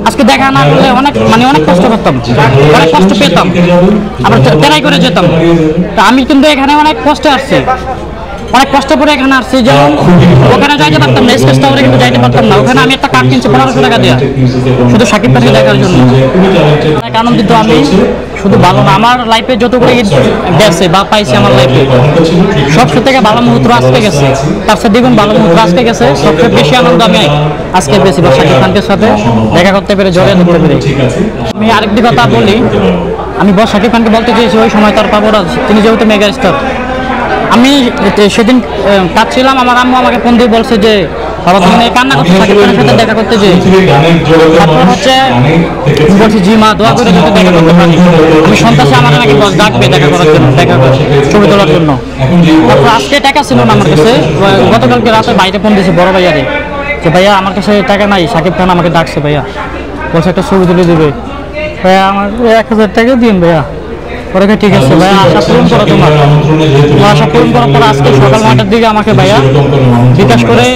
আজকে দেখা না করলে অনেক অনেক কষ্ট করতাম, অনেক কষ্ট পেতাম, আবার ট্রাই করে যেতাম। তা আমি কিন্তু এখানে অনেক কষ্ট আসছে, অনেক কষ্ট করে এখানে আসছি। যেমন ওখানে যাইতে পারতাম না, স্টেজ টাওয়ারে কিন্তু যাইতে পারতাম না। ওখানে আমি একটা কার্ড কিনছি 1500 টাকা দিয়ে, শুধু শাকিব খানকে দেখার জন্য। অনেক আনন্দিত আমি, শুধু ভালো না, আমার লাইফে যতগুলো গেছে বা পাইছি আমার লাইফে সবচেয়ে থেকে ভালো মুহূর্ত আজকে গেছে, তার সাথে দ্বিগুণ ভালো মুহূর্ত আজকে গেছে। সবচেয়ে বেশি আনন্দ আমি আজকে পেয়েছি বা শাকিব খানকে সাথে দেখা করতে পেরে, জড়িয়ে ধরতে পেরে। আমি আরেকটি কথা বলি, আমি শাকিব খানকে বলতে চেয়েছি ওই সময় তার পাবরাজ, তিনি যেহেতু মেগা স্টার। আমি সেদিন কাঁদছিলাম, আমার আম্মু আমাকে ফোন দিয়ে বলছে যে বাবা তুমি কান্না করছো শাকিব খানের সাথে দেখা করতে যে। তারপর হচ্ছে বলছি জি মা দোয়া করে যাতে দেখা করতে পারি। আমি সন্তাসে আমার নাকি বস ডাকবে দেখা করার জন্য, দেখা ছবি তোলার জন্য। তারপর আজকে টাকা ছিল না আমার কাছে, গতকালকে রাতে বাইরে ফোন দিয়েছে বড় ভাইয়ারে যে ভাইয়া আমার কাছে টাকা নাই, শাকিব খান আমাকে ডাকছে ভাইয়া, বলছে একটা ছবি তুলে দেবে ভাইয়া, আমার 1000 টাকা দিন ভাইয়া। পরে ঠিক আছে ভাইয়া, আশা পূরণ করো তোমার, আশা পূরণ করার পর আজকে সকাল 9টার দিকে আমাকে ভাইয়া বিকাশ করে,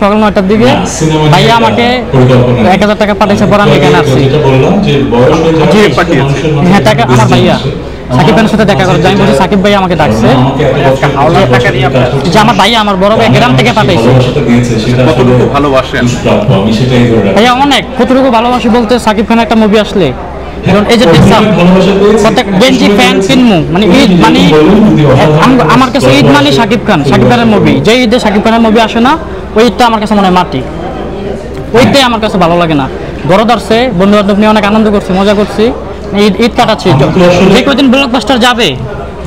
সকাল 9টার দিকে ভাইয়া আমাকে 1000 টাকা পাঠিয়েছে। পর আমি এখানে আসছি। হ্যাঁ টাকা আমার ভাইয়া শাকিব খানের সাথে দেখা করতে, আমি বলছি শাকিব ভাই আমাকে ডাকছে যে আমার ভাইয়া আমার বড় ভাই গ্রাম থেকে পাঠাইছে। ভাইয়া অনেক কতটুকু ভালোবাসি বলতে, শাকিব খানের একটা মুভি আসলে এই যে দেখলাম প্রত্যেক গেঞ্জি প্যান্ট কিনবো, মানে ঈদ মানে আমার কাছে ঈদ মানে শাকিব খানের মুভি। যে ঈদে শাকিব খানের মুভি আসে না, ওই ঈদটা আমার কাছে মনে হয় মাটি, ওইটাই আমার কাছে ভালো লাগে না। গরদ আসছে, বন্ধু বান্ধব নিয়ে অনেক আনন্দ করছি, মজা করছি, ঈদ কাটাচ্ছি। যে কদিন ব্লকবাস্টার যাবে,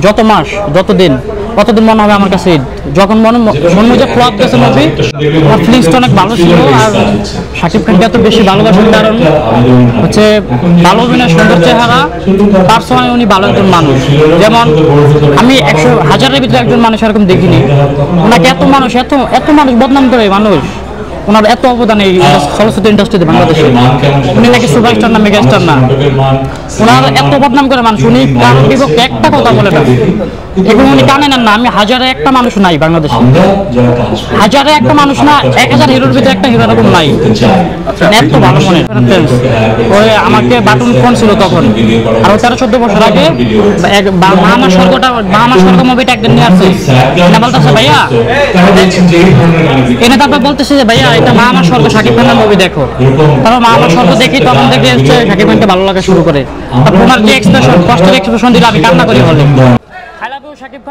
যত মাস যত দিন কতদিন মনে হবে আমার কাছে ঈদ। যখন মনে যে ফ্লপ গেছে মুভি, আমার ফিলিংসটা অনেক ভালো ছিল। আর শাকিব খানকে এত বেশি ভালোবাসার কারণ হচ্ছে ভালো অভিনয়, সুন্দর চেহারা, পার্সোনালি উনি ভালো একজন মানুষ। যেমন আমি 100,000-এর ভিতরে একজন মানুষ এরকম দেখিনি। ওনাকে এত মানুষ বদনাম করে, মানুষ ওনার এত অবদান এই চলচ্চিত্র ইন্ডাস্ট্রিতে বাংলাদেশে। উনি নাকি সুপারস্টার না মেগা স্টার না, ওনার এত বদনাম করে মানুষ। উনি কারোর বিপক্ষে একটা কথা বলে না, এবং উনি কানে নেন না। আমি 1000-এ একটা মানুষ নাই বাংলাদেশে, 1000-এ একটা মানুষ না, 1000 হিরোর ভিতরে একটা হিরো এরকম নাই। এত ভালো মনে। ওই আমাকে বাটন ফোন ছিল তখন, আরো 13-14 বছর আগে মা আমার স্বর্গ মুভিটা একদিন নিয়ে আসছে, এটা বলতেছে ভাইয়া এনে, তারপর বলতেছে যে ভাইয়া এটা মা আমার স্বর্গ শাকিব খানের মুভি দেখো। তারপর মা আমার স্বর্গ দেখি, তখন দেখে এসছে শাকিব খানকে ভালো লাগা শুরু করে। তারপর ওনার যে এক্সপ্রেশন, কষ্টের এক্সপ্রেশন দিল, আমি কান্না করি বলে। I love you Shakib Khan.